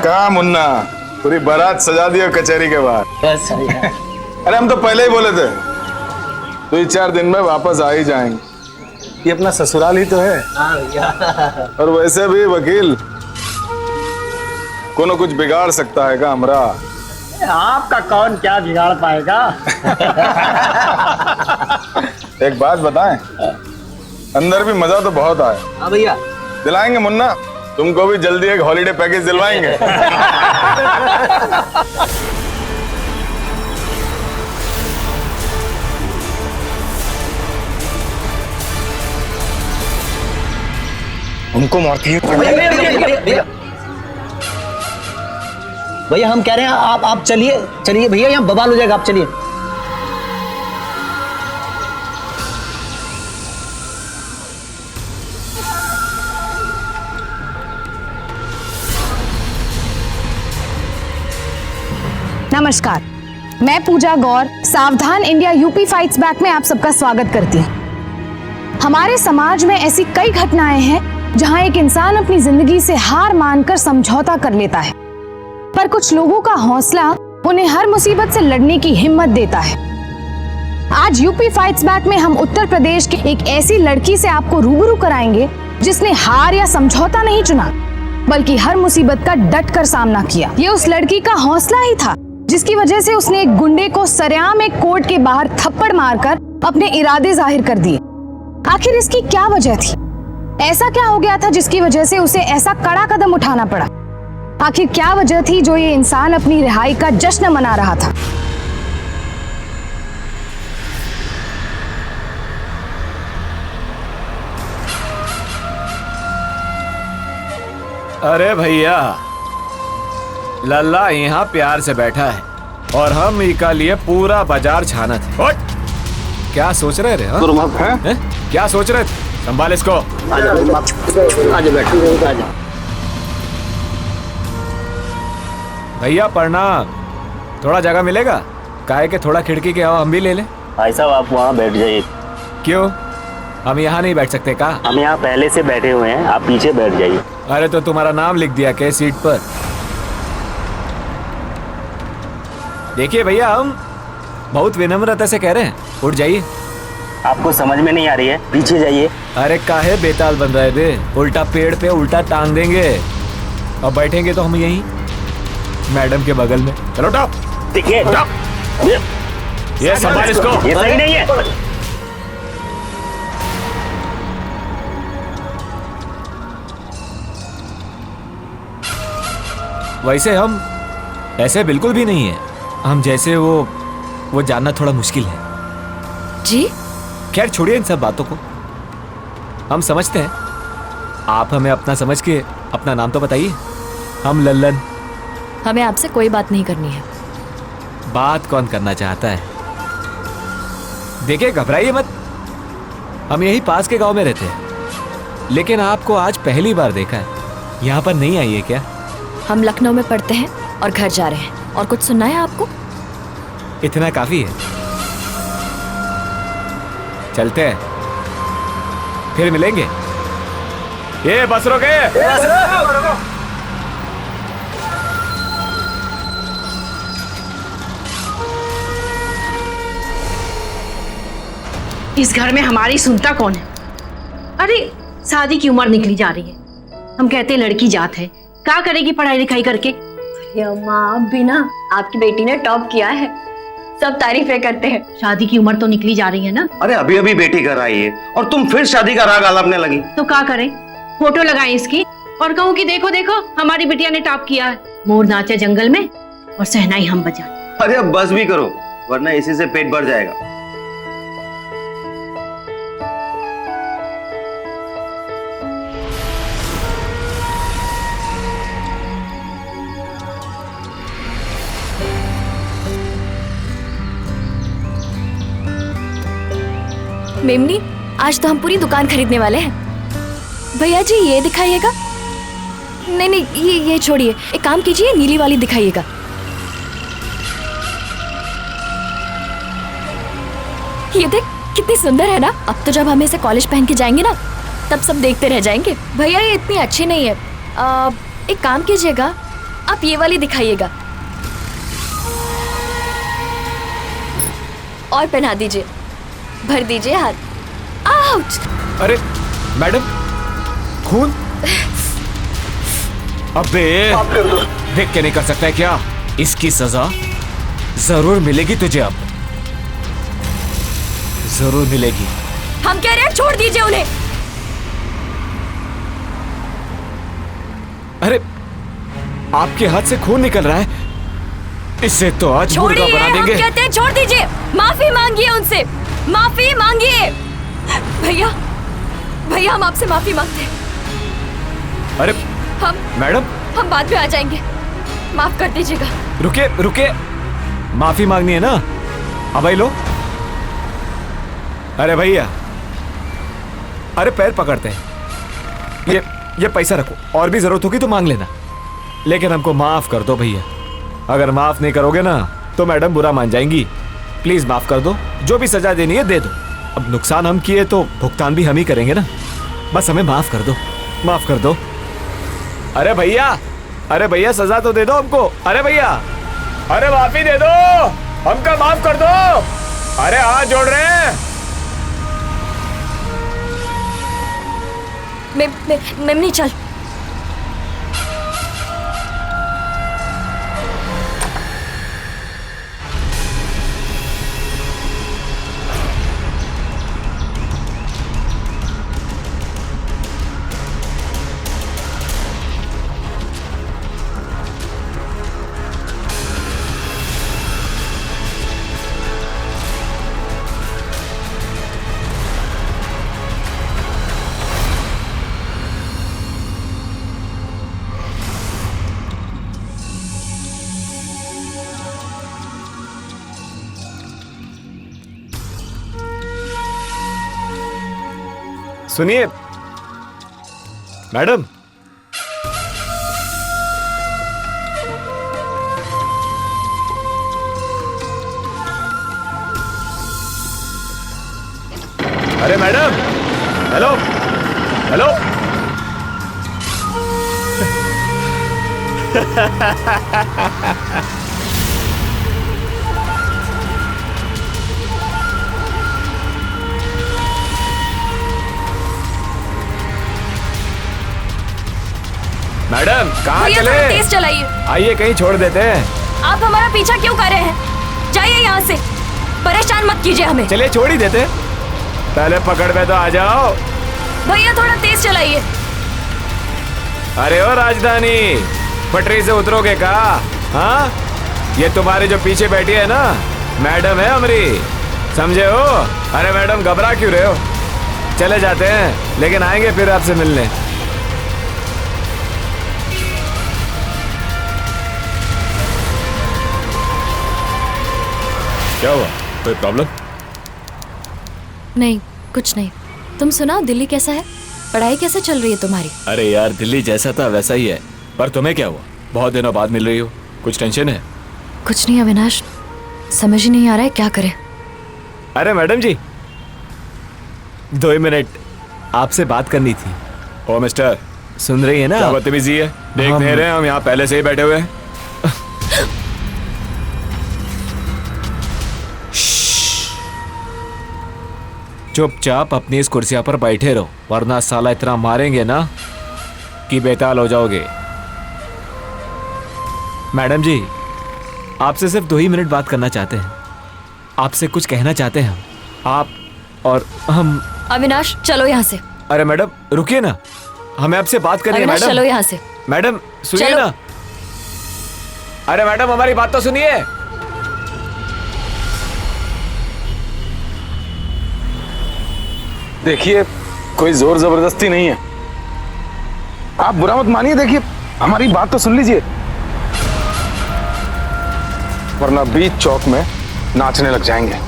कहा मुन्ना, पूरी बारात सजा दी कचहरी के बाहर। अरे हम तो पहले ही बोले थे 2-4 दिन में वापस आ ही जाएंगे। ये अपना ससुराल ही तो है। और वैसे भी वकील कोनो कुछ बिगाड़ सकता है का हमरा? आपका कौन क्या बिगाड़ पाएगा? एक बात बताएं, अंदर भी मजा तो बहुत आया। हाँ भैया, दिलाएंगे मुन्ना, तुमको भी जल्दी एक हॉलिडे पैकेज दिलवाएंगे। उनको मारती है। भैया हम कह रहे हैं आप चलिए भैया, यहाँ बवाल हो जाएगा, आप चलिए। नमस्कार, मैं पूजा गौर सावधान इंडिया यूपी फाइट्स बैक में आप सबका स्वागत करती हूँ। हमारे समाज में ऐसी कई घटनाएं हैं जहां एक इंसान अपनी जिंदगी से हार मानकर समझौता कर लेता है, पर कुछ लोगों का हौसला उन्हें हर मुसीबत से लड़ने की हिम्मत देता है। आज यूपी फाइट्स बैक में हम उत्तर प्रदेश की एक ऐसी लड़की से आपको रूबरू कराएंगे जिसने हार या समझौता नहीं चुना, बल्कि हर मुसीबत का डट कर सामना किया। ये उस लड़की का हौसला ही था जिसकी वजह से उसने एक गुंडे को सरेआम एक कोर्ट के बाहर थप्पड़ मारकर अपने इरादे जाहिर कर दिए। आखिर इसकी क्या वजह थी? ऐसा क्या हो गया था जिसकी वजह से उसे ऐसा कड़ा कदम उठाना पड़ा? आखिर क्या वजह थी जो ये इंसान अपनी रिहाई का जश्न मना रहा था? अरे भैया, लल्ला यहाँ प्यार से बैठा है और हम इका लिए पूरा बाजार छाना थे। क्या सोच रहे रे? क्या सोच रहे थे? संभाल इसको। आजा बैठो। भैया प्रणाम, थोड़ा जगह मिलेगा? काहे के थोड़ा खिड़की के हवा हम भी ले लें। भाई साहब आप वहाँ बैठ जाइए। क्यों, हम यहाँ नहीं बैठ सकते का? हम यहाँ पहले से बैठे हुए हैं, आप पीछे बैठ जाइए। अरे तो तुम्हारा नाम लिख दिया क्या सीट पर? देखिए भैया, हम बहुत विनम्रता से कह रहे हैं, उठ जाइए। आपको समझ में नहीं आ रही है, पीछे जाइए। अरे काहे बेताल बन रहा है बे? उल्टा पेड़ पे उल्टा टांग देंगे और बैठेंगे तो हम यहीं मैडम के बगल में। चलो उठाओ। देखिए ये संभाल इसको। ये सही नहीं है। वैसे हम ऐसे बिल्कुल भी नहीं है, हम जैसे वो जानना थोड़ा मुश्किल है जी। खैर छोड़िए इन सब बातों को, हम समझते हैं। आप हमें अपना समझ के अपना नाम तो बताइए। हम लल्लन। हमें आपसे कोई बात नहीं करनी है। बात कौन करना चाहता है? देखिए घबराइए मत, हम यही पास के गांव में रहते हैं, लेकिन आपको आज पहली बार देखा है। यहाँ पर नहीं आई है क्या? हम लखनऊ में पढ़ते हैं और घर जा रहे हैं। और कुछ सुनना है आपको? इतना काफी है, चलते हैं, फिर मिलेंगे। ये बस रोके। इस घर में हमारी सुनता कौन है? अरे शादी की उम्र निकली जा रही है, हम कहते हैं लड़की जात है, क्या करेगी पढ़ाई लिखाई करके? माँ बिना आपकी बेटी ने टॉप किया है, सब तारीफें करते हैं। शादी की उम्र तो निकली जा रही है ना। अरे अभी अभी बेटी घर आई है और तुम फिर शादी का राग आलापने लगी। तो क्या करें, फोटो लगाएं इसकी और कहूँ कि देखो देखो हमारी बिटिया ने टॉप किया है। मोर नाचे जंगल में और सहनाई हम बजाए। अरे अब बस भी करो, वरना इसी से पेट भर जाएगा। मेमनी, आज तो हम पूरी दुकान खरीदने वाले हैं। भैया जी ये दिखाइएगा। नहीं नहीं ये छोड़िए, एक काम कीजिए, नीली वाली दिखाइएगा। ये देख कितनी सुंदर है ना। अब तो जब हम इसे कॉलेज पहन के जाएंगे ना, तब सब देखते रह जाएंगे। भैया ये इतनी अच्छी नहीं है, एक काम कीजिएगा, आप ये वाली दिखाइएगा और पहना दीजिए, भर दीजिए हाथ। आउच! अरे मैडम, खून? अबे देख के नहीं कर सकता है क्या? इसकी सजा जरूर मिलेगी तुझे, अब जरूर मिलेगी। हम कह रहे हैं छोड़ दीजिए उन्हें। अरे आपके हाथ से खून निकल रहा है, इससे तो आज मुर्गा छोड़िए, बना हम देंगे। कहते हैं छोड़ दीजिए, माफी मांगिए उनसे, माफी मांगिए। भैया भैया हम आपसे माफी मांगते हैं। अरे हम मैडम बाद में आ जाएंगे, माफ कर दीजिएगा। रुके रुके, माफी मांगनी है ना? अब भाई लो। अरे भैया, अरे पैर पकड़ते हैं, ये पैसा रखो, और भी जरूरत होगी तो मांग लेना, लेकिन हमको माफ कर दो भैया। अगर माफ नहीं करोगे ना तो मैडम बुरा मान जाएंगी। प्लीज माफ कर दो, जो भी सजा देनी है दे दो। अब नुकसान हम किए तो भुगतान भी हम ही करेंगे ना, बस हमें माफ कर दो, माफ कर दो। अरे भैया सजा तो दे दो हमको। अरे भैया, अरे माफी दे दो, हमका माफ कर दो। अरे हाथ जोड़ रहे हैं। मेमनी चल। सुनिए मैडम, अरे मैडम, हेलो हेलो। मैडम कहाँ भैया चले? थोड़ा तेज चलाइए। आइए कहीं छोड़ देते हैं। आप हमारा पीछा क्यों कर रहे हैं? जाइए यहाँ से, परेशान मत कीजिए हमें। चलिए छोड़ ही देते, पहले पकड़ में तो आ जाओ। भैया थोड़ा तेज चलाइए। अरे ओ राजधानी, पटरी से उतरोगे का? हाँ, ये तुम्हारे जो पीछे बैठी है ना, मैडम है हमारी, समझे हो? अरे मैडम घबरा क्यों रहे हो? चले जाते हैं, लेकिन आएंगे फिर आपसे मिलने। क्या हुआ, कोई प्रॉब्लम? नहीं, कुछ नहीं। तुम सुनाओ, दिल्ली कैसा है? पढ़ाई कैसे चल रही है तुम्हारी? अरे यार, दिल्ली जैसा था वैसा ही है, पर तुम्हें क्या हुआ? बहुत दिनों बाद मिल रही हो, कुछ टेंशन है? कुछ नहीं अविनाश, समझ ही नहीं आ रहा है क्या करें। अरे मैडम जी, 2 मिनट आपसे बात करनी थी। ओ मिस्टर, सुन रही है ना? क्या बदतमीजी है? देख नहीं रहे हम यहाँ पहले से ही बैठे हुए हैं। चुपचाप अपनी इस कुर्सियां पर बैठे रहो, वरना साला इतना मारेंगे ना कि बेताल हो जाओगे। मैडम जी, आपसे सिर्फ 2 ही मिनट बात करना चाहते हैं, आपसे कुछ कहना चाहते हैं हम, आप और हम। अविनाश चलो यहाँ से। अरे मैडम रुकिए ना, हमें आपसे बात करनी है। अविनाश मैडम चलो यहाँ से। मैडम सुनिए चलो। ना। अरे मैडम हमारी बात तो सुनिए। देखिए, कोई जोर जबरदस्ती नहीं है, आप बुरा मत मानिए। देखिए, हमारी बात तो सुन लीजिए, वरना बीच चौक में नाचने लग जाएंगे।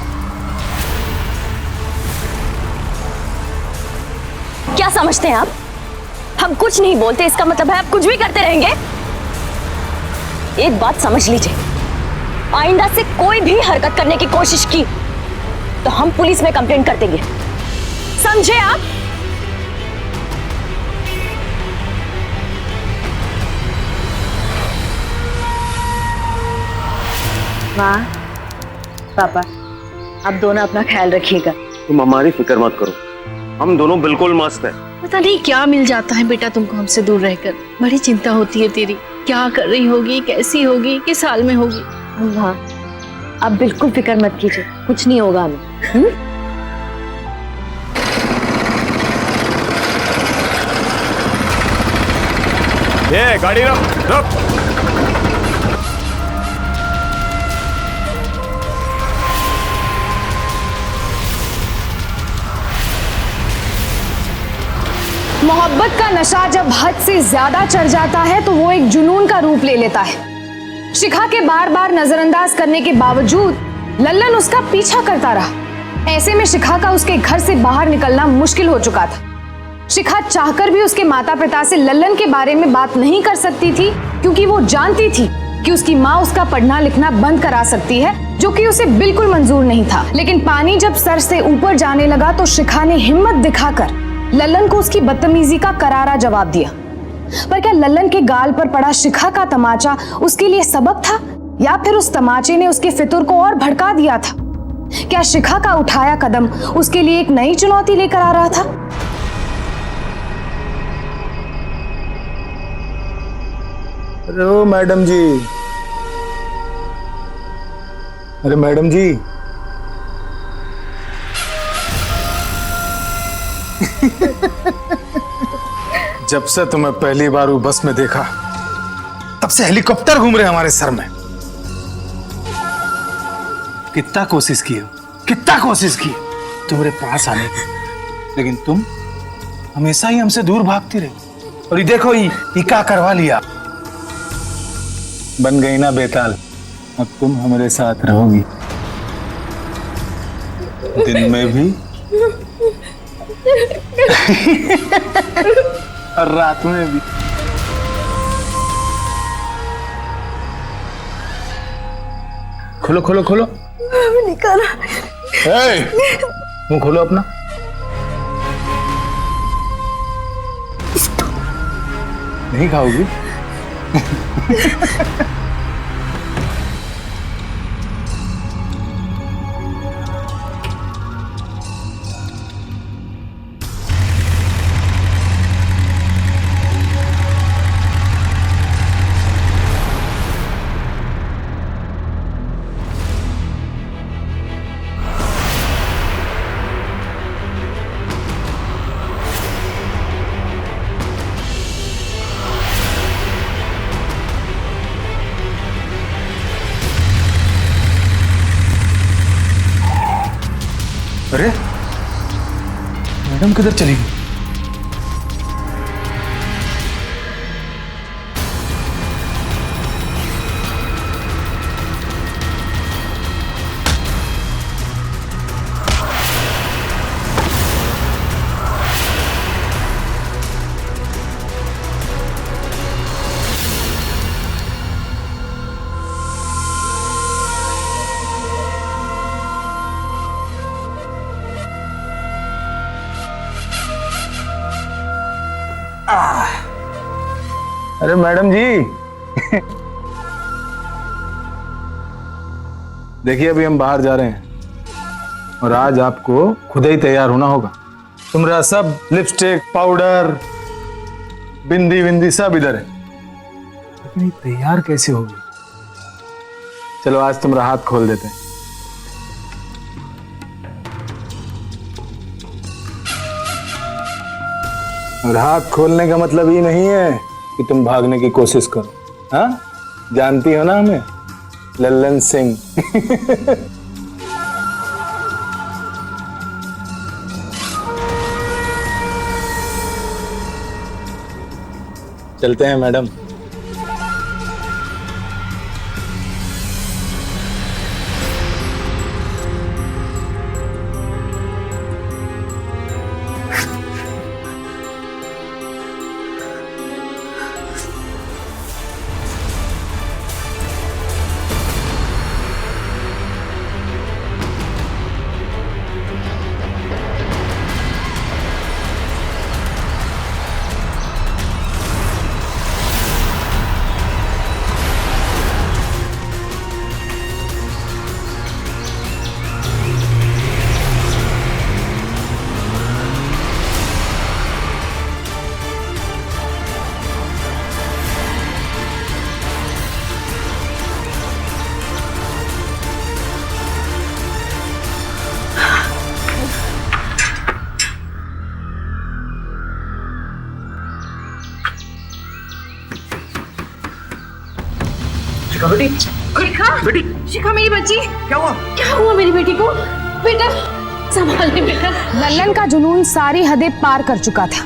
क्या समझते हैं आप? हम कुछ नहीं बोलते इसका मतलब है आप कुछ भी करते रहेंगे? एक बात समझ लीजिए, आइंदा से कोई भी हरकत करने की कोशिश की तो हम पुलिस में कंप्लेंट कर देंगे, समझे आप? वाह पापा, आप दोनों अपना ख्याल रखिएगा। तुम हमारी फिक्र मत करो, हम दोनों बिल्कुल मस्त हैं। पता नहीं क्या मिल जाता है बेटा तुमको हमसे दूर रहकर। बड़ी चिंता होती है तेरी, क्या कर रही होगी, कैसी होगी, किस हाल में होगी। हाँ, आप बिल्कुल फिक्र मत कीजिए, कुछ नहीं होगा हमें। ये गाड़ी रोक रोक। मोहब्बत का नशा जब हद से ज्यादा चढ़ जाता है तो वो एक जुनून का रूप ले लेता है। शिखा के बार बार नजरअंदाज करने के बावजूद लल्लन उसका पीछा करता रहा। ऐसे में शिखा का उसके घर से बाहर निकलना मुश्किल हो चुका था। शिखा चाहकर भी उसके माता पिता से लल्लन के बारे में बात नहीं कर सकती थी, क्योंकि वो जानती थी कि उसकी माँ उसका पढ़ना लिखना बंद करा सकती है, जो कि उसे बिल्कुल मंजूर नहीं था। लेकिन पानी जब सर से ऊपर जाने लगा तो शिखा ने हिम्मत दिखाकर लल्लन को उसकी बदतमीजी का करारा जवाब दिया। पर क्या लल्लन के गाल पर पड़ा शिखा का तमाचा उसके लिए सबक था, या फिर उस तमाचे ने उसके फितुर को और भड़का दिया था? क्या शिखा का उठाया कदम उसके लिए एक नई चुनौती लेकर आ रहा था? अरे ओ मैडम जी, अरे मैडम जी, जब से तुम्हें पहली बार वो बस में देखा तब से हेलीकॉप्टर घूम रहे हमारे सर में। कितना कोशिश की तुम्हारे पास आने की, लेकिन तुम हमेशा ही हमसे दूर भागती रही। और ये देखो, ये क्या करवा लिया। बन गई ना बेताल, अब तुम हमारे साथ रहोगी, दिन में भी और रात में भी। खोलो खोलो खोलो, निकाला। मुंह खोलो अपना। नहीं खाओगी? अरे मैडम किधर चली गई? अरे मैडम जी, देखिए अभी हम बाहर जा रहे हैं और आज आपको खुद ही तैयार होना होगा। तुम्हारा सब लिपस्टिक, पाउडर, बिंदी विंदी सब इधर है, लेकिन ये तैयार कैसे होगी? चलो आज तुम्हारा हाथ खोल देते हैं। और हाथ खोलने का मतलब ये नहीं है कि तुम भागने की कोशिश करो। हाँ, जानती हो ना हमें, लल्लन सिंह। चलते हैं मैडम। शिखा बेटी, शिखा मेरी बच्ची, क्या हुआ मेरी बेटी को? बेटा संभाल ले बेटा। लल्लन का जुनून सारी हदें पार कर चुका था।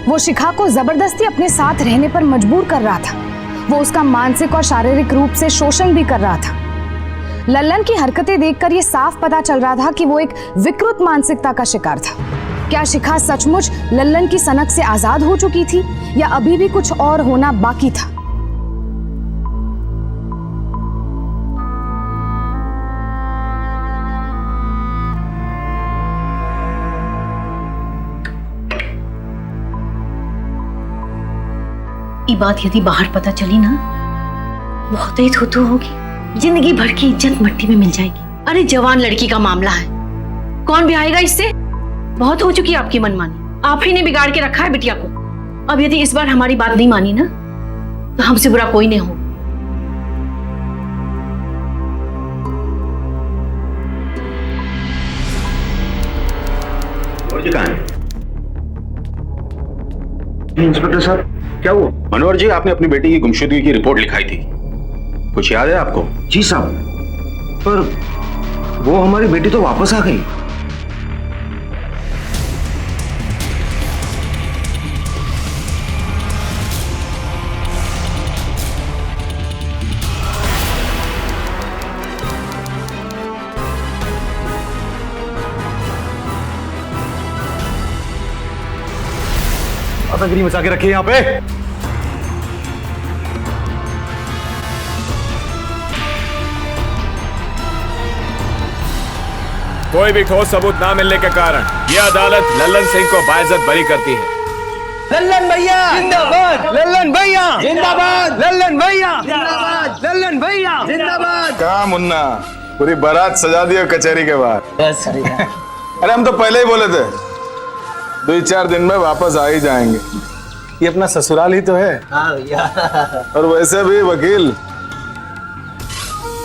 वो शिखा को जबरदस्ती अपने साथ रहने पर मजबूर कर रहा था। वो उसका मानसिक और शारीरिक रूप से शोषण भी कर रहा था। लल्लन की हरकतें देखकर ये साफ पता चल रहा था कि वो एक विकृत मानसिकता का शिकार था। क्या शिखा सचमुच लल्लन की सनक से आजाद हो चुकी थी या अभी भी कुछ और होना बाकी था? ये बात यदि बाहर पता चली ना, बहुत ही थू होगी, जिंदगी भर की इज्जत मट्टी में मिल जाएगी। अरे जवान लड़की का मामला है, कौन ब्याहेगा इससे? बहुत हो चुकी है आपकी मनमानी, आप ही ने बिगाड़ के रखा है बिटिया को। अब यदि इस बार हमारी बात नहीं मानी ना, तो हमसे बुरा कोई नहीं हो। इंस्पेक्टर साहब, क्या हुआ? मनोहर जी, आपने अपनी बेटी की गुमशुदगी की रिपोर्ट लिखाई थी, कुछ याद है आपको? जी साहब, पर वो हमारी बेटी तो वापस आ गई। आतंकवादी मचा के रखे यहाँ पे। कोई भी ठोस सबूत ना मिलने के कारण यह अदालत लल्लन सिंह को बाइज्जत बरी करती है। लल्लन भैया जिंदाबाद, लल्लन भैया जिंदाबाद, लल्लन भैया जिंदाबाद, लल्लन भैया जिंदाबाद। कहाँ मुन्ना, पूरी बारात सजा दी कचहरी के बाहर। बस अरे हम तो पहले ही बोले थे 2-4 दिन में वापस आ ही जाएंगे। ये अपना ससुराल ही तो है। हाँ भैया। और वैसे भी वकील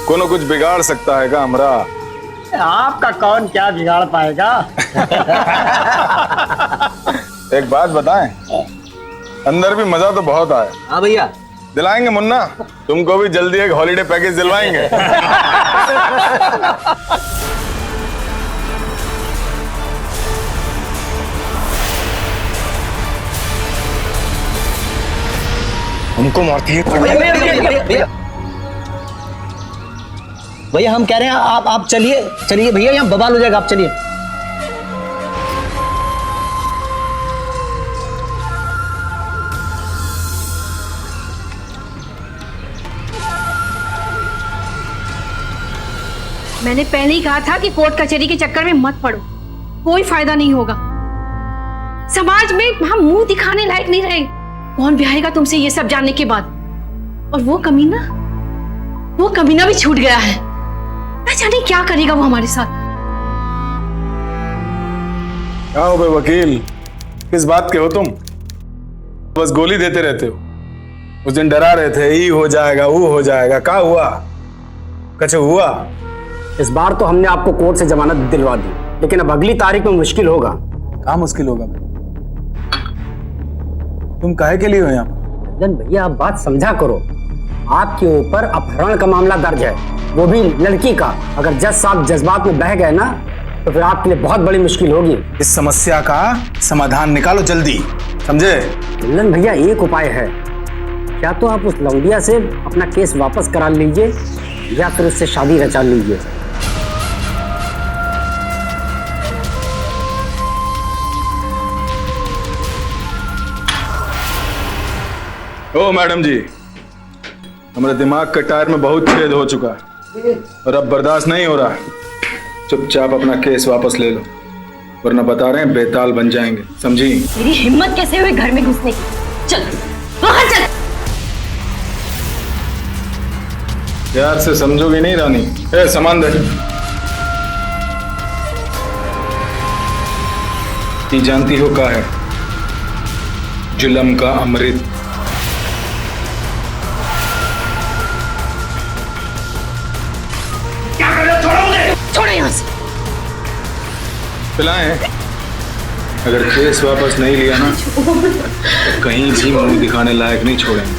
कोनो कुछ बिगाड़ सकता है का हमरा? आपका कौन क्या बिगाड़ पाएगा? एक बात बताएं, अंदर भी मजा तो बहुत आया। हाँ भैया, दिलाएंगे मुन्ना, तुमको भी जल्दी एक हॉलीडे पैकेज दिलवाएंगे। हमको मारती है। भैया हम कह रहे हैं आप चलिए चलिए भैया, यहाँ बवाल हो जाएगा, आप चलिए। मैंने पहले ही कहा था कि कोर्ट कचहरी के चक्कर में मत पड़ो, कोई फायदा नहीं होगा। समाज में हम मुंह दिखाने लायक नहीं रहे। कौन ब्याहेगा तुमसे ये सब जानने के बाद? और वो कमीना भी छूट गया है। न जाने क्या करेगा वो हमारे साथ। क्या हो बे वकील, किस बात के हो तुम? बस गोली देते रहते हो। उस दिन डरा रहे थे, ये हो जाएगा वो हो जाएगा, क्या हुआ? कुछ हुआ? इस बार तो हमने आपको कोर्ट से जमानत दिलवा दी, लेकिन अब अगली तारीख में मुश्किल होगा। क्या मुश्किल होगा? तुम काहे के लिए हो यहाँ? रंजन भैया, आप बात समझा करो। आपके ऊपर अपहरण का मामला दर्ज है, वो भी लड़की का। अगर जज साहब जज्बात में बह गए ना, तो फिर आपके लिए बहुत बड़ी मुश्किल होगी। इस समस्या का समाधान निकालो जल्दी, समझे? रंजन भैया, एक उपाय है। क्या तो आप उस लौंडिया से अपना केस वापस करा लीजिए, या फिर उससे शादी रचा लीजिए। ओ मैडम जी, हमारे दिमाग के टायर में बहुत छेद हो चुका है और अब बर्दाश्त नहीं हो रहा। चुपचाप अपना केस वापस ले लो, वरना बता रहे हैं बेताल बन जाएंगे, समझी? तेरी हिम्मत कैसे हुई घर में घुसने की? चल बाहर चल। प्यार से समझोगी नहीं रानी? ए, सामान दे। ये जानती हो क्या है? जुल्म का अमृत। छोड़ो यहाँ से। पिलाएं। अगर केस वापस नहीं लिया ना, तो कहीं भी मुंह दिखाने लायक नहीं छोड़ेंगे।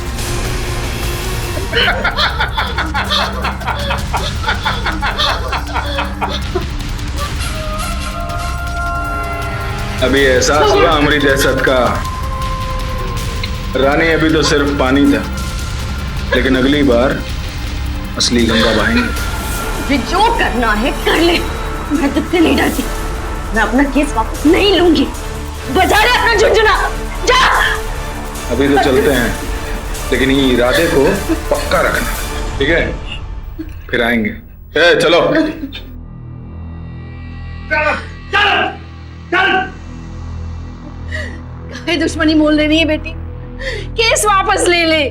अभी एहसास हुआ हमारी दहशत का। रानी अभी तो सिर्फ पानी था, लेकिन अगली बार असली गंगा बहाएंगे। तुझे जो करना है कर ले, मैं तुझसे नहीं डरती। मैं अपना केस वापस नहीं लूंगी। बजा ले अपना झुंझुना, जा। अभी तो चलते हैं, लेकिन ये इरादे को पक्का रखना, ठीक है? फिर आएंगे। चलो। काहे दुश्मनी मोल लेनी है बेटी? केस वापस ले ले।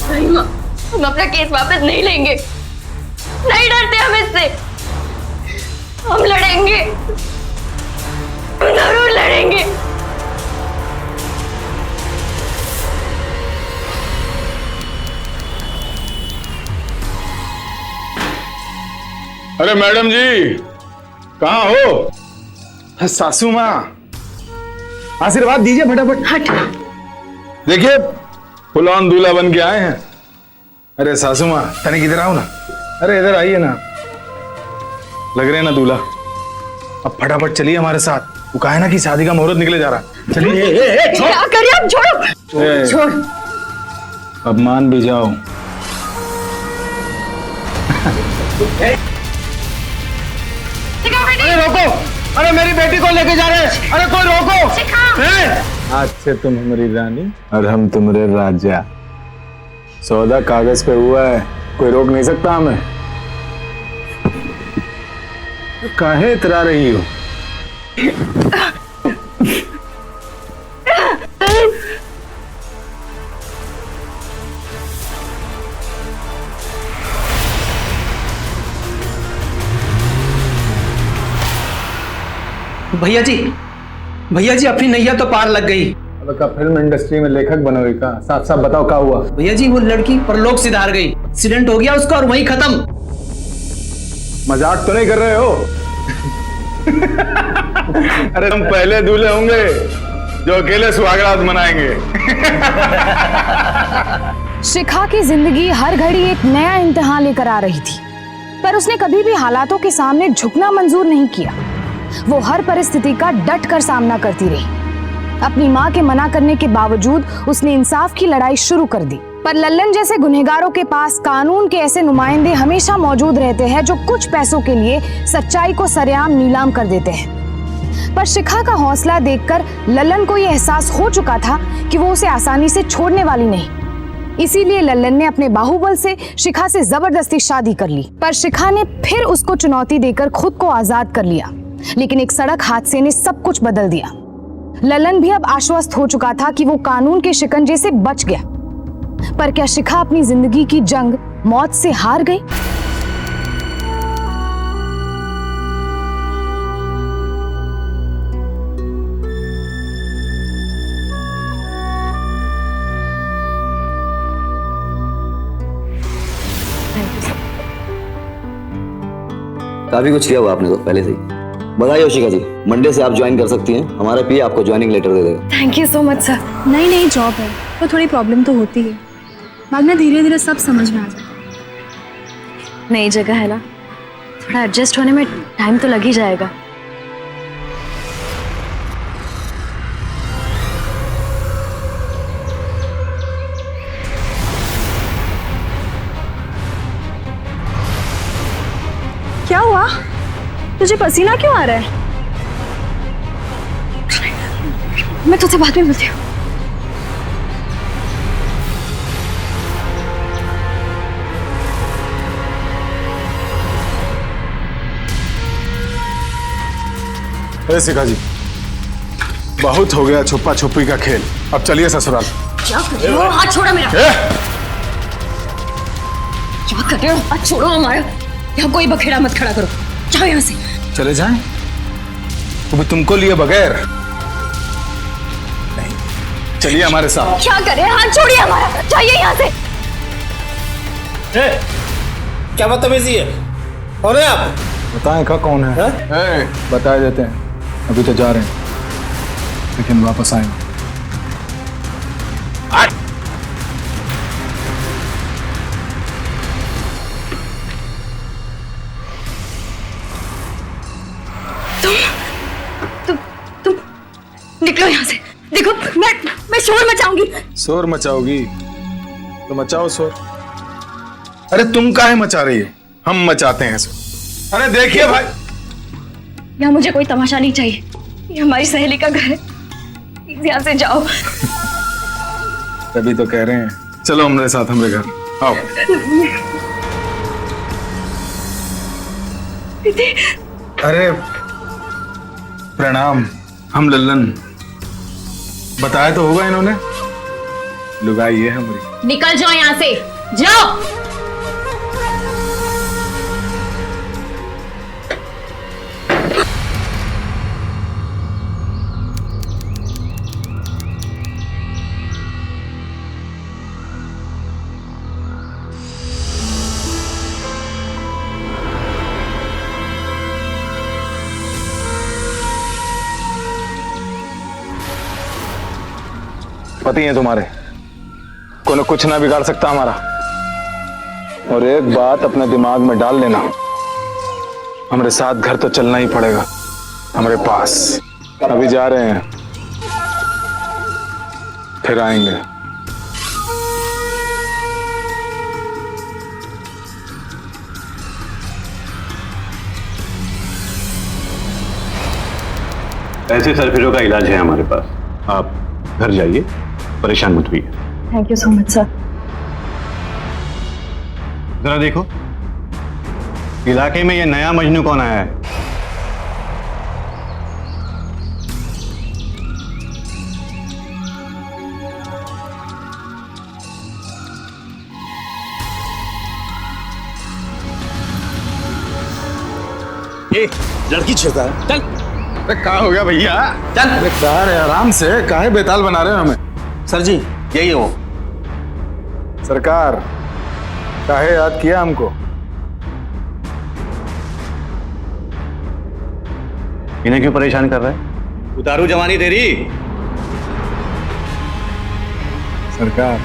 नहीं माँ, हम अपना केस वापस नहीं लेंगे। नहीं डरते हम इससे। हम लड़ेंगे, जरूर लड़ेंगे। अरे मैडम जी, कहाँ हो? सासू माँ, आशीर्वाद दीजिए फटाफट। हट। देखिए, फुल ऑन दूल्हा बन के आए हैं। अरे सासू माँ, तनिक इधर आओ ना। अरे इधर आइए ना, लग रहे हैं ना दूल्हा। अब फटाफट चलिए हमारे साथ। वो कहा है ना कि शादी का मुहूर्त निकले जा रहा। चलिए। क्या करिए आप? छोड़ो। छोड़। अब मान भी जाओ। अरे रोको, अरे मेरी बेटी को लेके जा रहे हैं। अरे कोई रोको। आज से तुम हमारी रानी और हम तुम्हारे राजा। सौदा कागज पे हुआ है, कोई रोक नहीं सकता हमें। काहे इतरा रही हो? भैया जी अपनी नैया तो पार लग गई। अब का फिल्म इंडस्ट्री में लेखक बनोगे का? साफ साफ बताओ क्या हुआ? भैया जी वो लड़की परलोक सिधार गई। एक्सीडेंट हो गया उसका और वहीं खत्म। मजाक तो नहीं कर रहे हो? अरे हम पहले दूल्हे होंगे जो अकेले सुहागरात मनाएंगे। शिखा की जिंदगी हर घड़ी एक नया इम्तिहान लेकर आ रही थी, पर उसने कभी भी हालातों के सामने झुकना मंजूर नहीं किया। वो हर परिस्थिति का डट कर सामना करती रही। अपनी माँ के मना करने के बावजूद उसने इंसाफ की लड़ाई शुरू कर दी। पर लल्लन जैसे गुनहगारों के पास कानून के ऐसे नुमाइंदे हमेशा मौजूद रहते हैं जो कुछ पैसों के लिए सच्चाई को सरेआम नीलाम कर देते हैं। पर शिखा का हौसला देखकर लल्लन को यह एहसास हो चुका था कि वो उसे आसानी से छोड़ने वाली नहीं। इसीलिए लल्लन ने अपने बाहुबल से शिखा से जबरदस्ती शादी कर ली। पर शिखा ने फिर उसको चुनौती देकर खुद को आजाद कर लिया, लेकिन एक सड़क हादसे ने सब कुछ बदल दिया। लल्लन भी अब आश्वस्त हो चुका था कि वो कानून के शिकंजे से बच गया। पर क्या शिखा अपनी जिंदगी की जंग मौत से हार गई? काफी कुछ किया हुआ आपने तो पहले से ही। बधाई हो शिखा जी, मंडे से आप ज्वाइन कर सकती हैं। हमारा पीए आपको ज्वाइनिंग लेटर दे देगा। Thank you so much sir. नई जॉब है तो थोड़ी प्रॉब्लम तो होती है, बाद में धीरे धीरे सब समझ में आ जाता है। नई जगह है ना, थोड़ा एडजस्ट होने में टाइम तो लग ही जाएगा। क्या हुआ? तुझे पसीना क्यों आ रहा है? मैं तुझसे बाद में मिलती हूँ। अरे शिखा जी, बहुत हो गया छुपा छुपी का खेल। अब चलिए ससुराल। क्या कर रहे हो? हाथ छोड़ो मेरा। क्या कर रहे हो? हाथ छोड़ो हमारा। यहाँ कोई बखेड़ा मत खड़ा करो। जाओ यहाँ से। चले जाएं? वो भी तुमको लिए बगैर नहीं। चलिए हमारे साथ। क्या करें? हाथ छोड़िए हमारा, जाइए यहाँ से। क्या बदतमीजी है? कौन है आप? बताएं का कौन है? बता देते हैं। अभी तो जा रहे हैं, लेकिन वापस आएंगे। शोर मचाऊंगी। शोर मचाओगी तो मचाओ शोर। अरे तुम काहे मचा रही है, हम मचाते हैं शोर। अरे देखिए भाई, यहाँ मुझे कोई तमाशा नहीं चाहिए, ये हमारी सहेली का घर है, प्लीज यहाँ से जाओ। तभी तो कह रहे हैं, चलो हमारे साथ हमारे घर आओ। अरे प्रणाम, हम लल्लन। बताया तो होगा इन्होंने, लुगाई ये है हमारी। निकल जाओ यहाँ से, जाओ। पति हैं तुम्हारे, कोई कुछ ना बिगाड़ सकता हमारा। और एक बात अपने दिमाग में डाल लेना, हमारे साथ घर तो चलना ही पड़ेगा हमारे पास। अभी जा रहे हैं, फिर आएंगे। ऐसे सरफिरों का इलाज है हमारे पास, आप घर जाइए, परेशान मत होइए। Thank you so much sir. जरा देखो, इलाके में ये नया मजनू कौन आया है? ये लड़की छेड़ता है, चल। अरे कहाँ हो गया भैया, चल। अरे कार है, आराम से, काहे बेताल बना रहे हो हमें? सर जी यही है वो। सरकार, काहे याद किया हमको? इन्हें क्यों परेशान कर रहा है? उतारू जवानी तेरी। सरकार,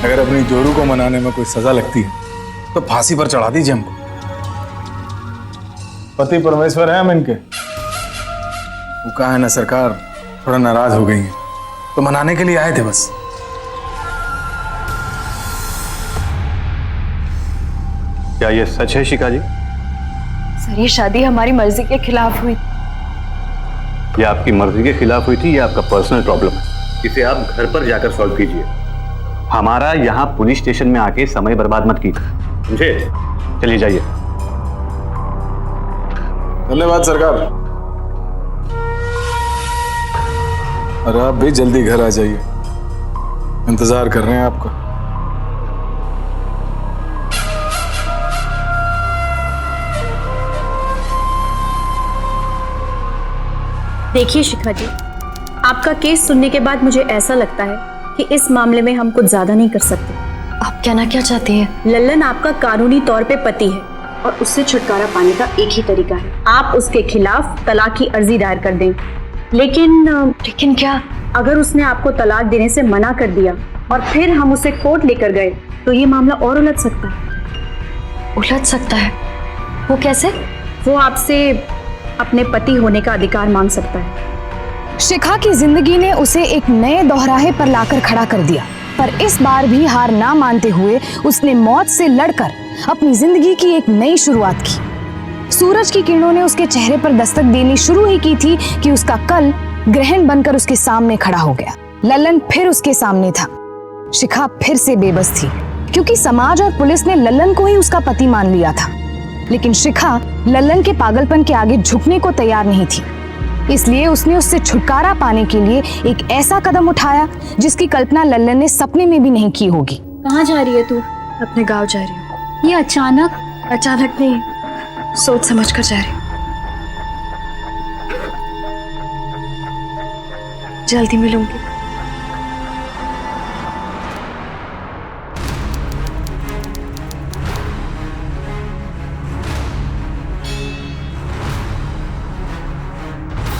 अगर अपनी जोरू को मनाने में कोई सजा लगती है तो फांसी पर चढ़ा दीजिए हमको। पति परमेश्वर है हम इनके। वो कहा है ना सरकार, थोड़ा नाराज हो गई है तो मनाने के लिए आए थे बस। क्या ये सच है शिखा जी? सर, ये शादी हमारी मर्जी के खिलाफ हुई। ये आपकी मर्जी के खिलाफ हुई थी, ये आपका पर्सनल प्रॉब्लम है, इसे आप घर पर जाकर सॉल्व कीजिए। हमारा यहाँ पुलिस स्टेशन में आके समय बर्बाद मत कीजिए, समझे? चलिए जाइए। धन्यवाद सरकार। और आप भी जल्दी घर आ जाइए, इंतजार कर रहे हैं आपका। देखिए शिखा जी, आपका केस सुनने के बाद मुझे ऐसा लगता है कि इस मामले में हम कुछ ज्यादा नहीं कर सकते। आप कहना क्या चाहती हैं? लल्लन आपका कानूनी तौर पे पति है और उससे छुटकारा पाने का एक ही तरीका है, आप उसके खिलाफ तलाक की अर्जी दायर कर दें। लेकिन क्या? अगर उसने आपको तलाक देने से मना कर दिया और फिर हम उसे कोर्ट लेकर गए तो ये मामला और उलझ सकता है। उलझ सकता है? वो कैसे? वो आपसे अपने पति होने का अधिकार मांग सकता है। शिखा की जिंदगी ने उसे एक नए दोहराहे पर लाकर खड़ा कर दिया, पर इस बार भी हार ना मानते हुए उसने मौत से लड़कर अपनी जिंदगी की एक नई शुरुआत की। सूरज की किरणों ने उसके चेहरे पर दस्तक देनी शुरू ही की थी कि उसका कल ग्रहण बनकर उसके सामने खड़ा हो गया। लल्लन फिर उसके सामने था। शिखा फिर से बेबस थी, क्योंकि समाज और पुलिस ने लल्लन को ही उसका पति मान लिया था। लेकिन शिखा लल्लन के पागलपन के आगे झुकने को तैयार नहीं थी, इसलिए उसने उससे छुटकारा पाने के लिए एक ऐसा कदम उठाया जिसकी कल्पना लल्लन ने सपने में भी नहीं की होगी। कहाँ जा रही है तू? अपने गांव जा रही हूँ। ये अचानक नहीं, सोच समझ कर जा रही हूँ। जल्दी मिलूंगी।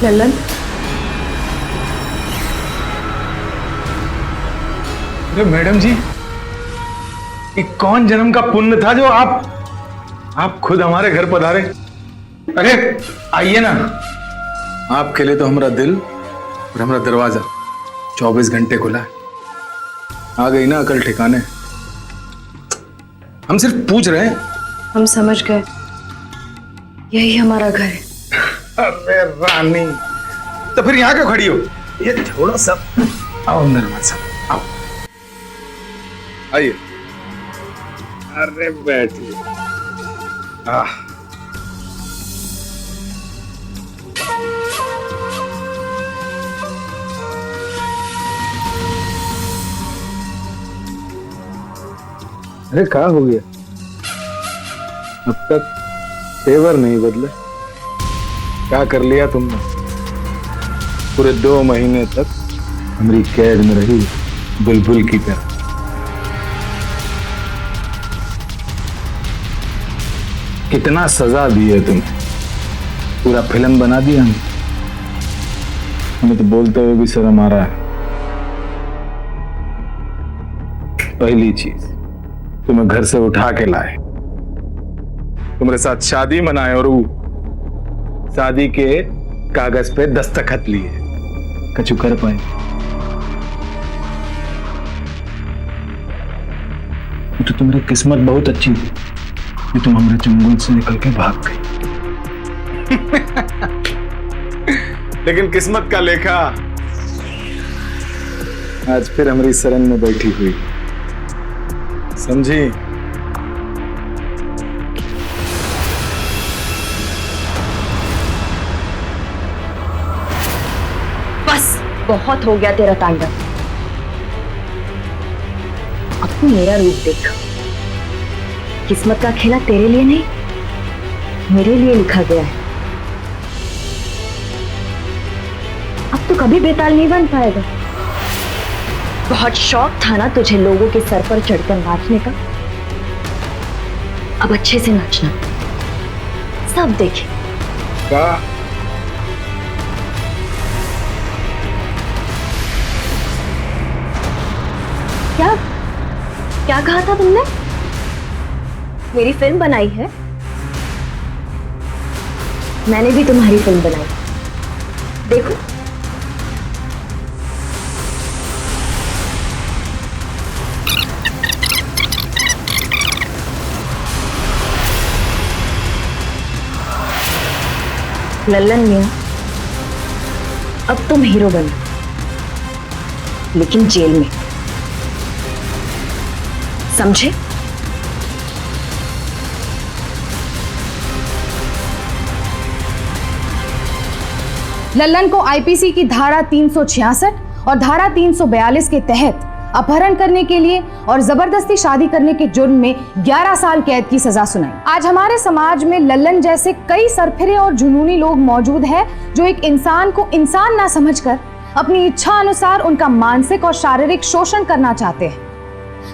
लल्लन, अरे मैडम जी, ये कौन जन्म का पुण्य था जो आप खुद हमारे घर पधारे? अरे आइए ना, आपके लिए तो हमारा दिल और हमारा दरवाजा 24 घंटे खुला है। आ गई ना अकल ठिकाने। हम सिर्फ पूछ रहे हैं। हम समझ गए, यही हमारा घर है। अरे रानी, तो फिर यहाँ क्यों खड़ी हो? ये थोड़ा सा आओ अंदर मत सब आओ। आइए। अरे बैठिए। अरे क्या हो गया? अब तक तेवर नहीं बदले। क्या कर लिया तुमने? पूरे 2 महीने तक हमारी कैद में रही बुलबुल की तरह। कितना सजा दी है तुमने, पूरा फिल्म बना दिया हमें। हमें तो बोलते हुए भी शर्म आ रहा है। पहली चीज, तुम्हें घर से उठा के लाए, तुम्हारे साथ शादी मनाए और वो शादी के कागज पे दस्तखत लिए, कछु कर पाए? तो तुम्हारी किस्मत बहुत अच्छी थी कि तुम हमारे चंगुल से निकल के भाग गई। लेकिन किस्मत का लेखा आज फिर हमारी शरण में बैठी हुई, समझी? बस बहुत हो गया तेरा तांडव। अब तू मेरा रूप देख। किस्मत का खेला तेरे लिए नहीं, मेरे लिए लिखा गया है। अब तो कभी बेताल नहीं बन पाएगा। बहुत शौक था ना तुझे लोगों के सर पर चढ़कर नाचने का, अब अच्छे से नाचना, सब देखे। क्या क्या कहा था तुमने? मेरी फिल्म बनाई है? मैंने भी तुम्हारी फिल्म बनाई, देखो। लल्लन मियां, अब तुम हीरो बनो, लेकिन जेल में, समझे? लल्लन को आईपीसी की धारा 366 और धारा 342 के तहत अपहरण करने के लिए और जबरदस्ती शादी करने के जुर्म में 11 साल कैद की सजा सुनाई। आज हमारे समाज में लल्लन जैसे कई सरफिरे और जुनूनी लोग मौजूद हैं जो एक इंसान को इंसान ना समझकर अपनी इच्छा अनुसार उनका मानसिक और शारीरिक शोषण करना चाहते हैं।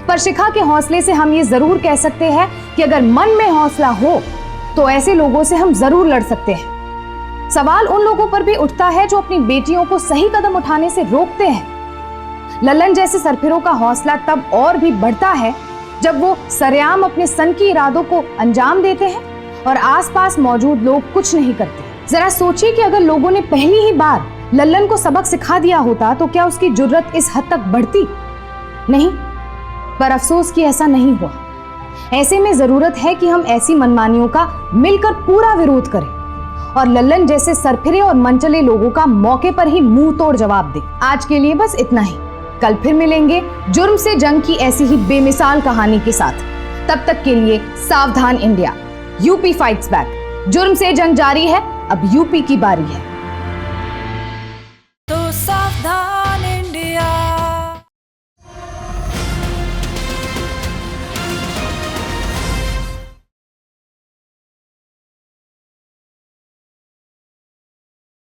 पर शिखा के हौसले से हम ये जरूर कह सकते हैं कि अगर मन में हौसला हो तो ऐसे लोगों से हम जरूर लड़ सकते हैं। सवाल उन लोगों पर भी उठता है जो अपनी बेटियों को सही कदम उठाने से रोकते हैं। लल्लन जैसे सरफिरों का हौसला तब और भी बढ़ता है जब वो सरेआम अपने सनकी इरादों को अंजाम देते हैं और आसपास मौजूद लोग कुछ नहीं करते। जरा सोचिए कि अगर लोगों ने पहली ही बार लल्लन को सबक सिखा दिया होता तो क्या उसकी जुर्रत इस हद तक बढ़ती? नहीं, पर अफसोस कि ऐसा नहीं हुआ। ऐसे में जरूरत है कि हम ऐसी मनमानियों का मिलकर पूरा विरोध करें और लल्लन जैसे सरफिरे और मनचले लोगों का मौके पर ही मुंह तोड़ जवाब दें। आज के लिए बस इतना ही। कल फिर मिलेंगे जुर्म से जंग की ऐसी ही बेमिसाल कहानी के साथ। तब तक के लिए सावधान इंडिया, यूपी फाइट्स बैक। जुर्म से जंग जारी है, अब यूपी की बारी है।